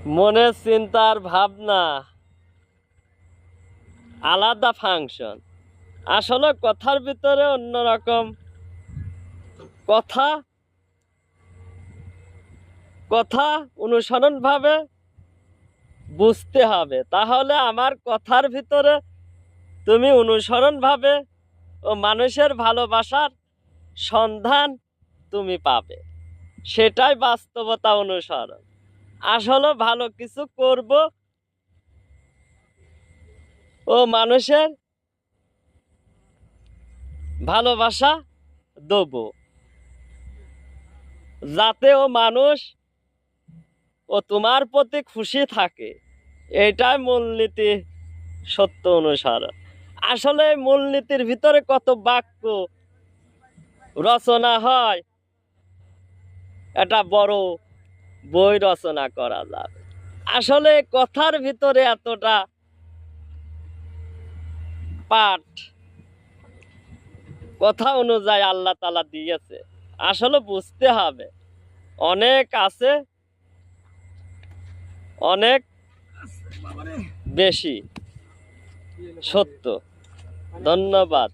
মনের চিন্তার ভাবনা আলাদা ফাংশন। আসলে কথার ভিতরে অন্যরকম কথা কথা অনুসরণ ভাবে বুঝতে হবে, তাহলে আমার কথার ভিতরে তুমি অনুসরণ ভাবে ও মানুষের ভালোবাসার সন্ধান তুমি পাবে। সেটাই বাস্তবতা অনুসরণ। আসলে ভালো কিছু করব ও মানুষের ভালোবাসা দেব, যাতে ও মানুষ ও তোমার প্রতি খুশি থাকে। এটাই মূলনীতি, সত্য অনুসরণ। আসলে মূলনীতির ভিতরে কত বাক্য রচনা হয়, এটা বড় বই রচনা করা যাবে। আসলে কথার ভিতরে এতটা পাঠ কথা অনুযায়ী আল্লাহ তাআলা দিয়েছে, আসলে বুঝতে হবে। অনেক আছে, অনেক বেশি সত্য। ধন্যবাদ।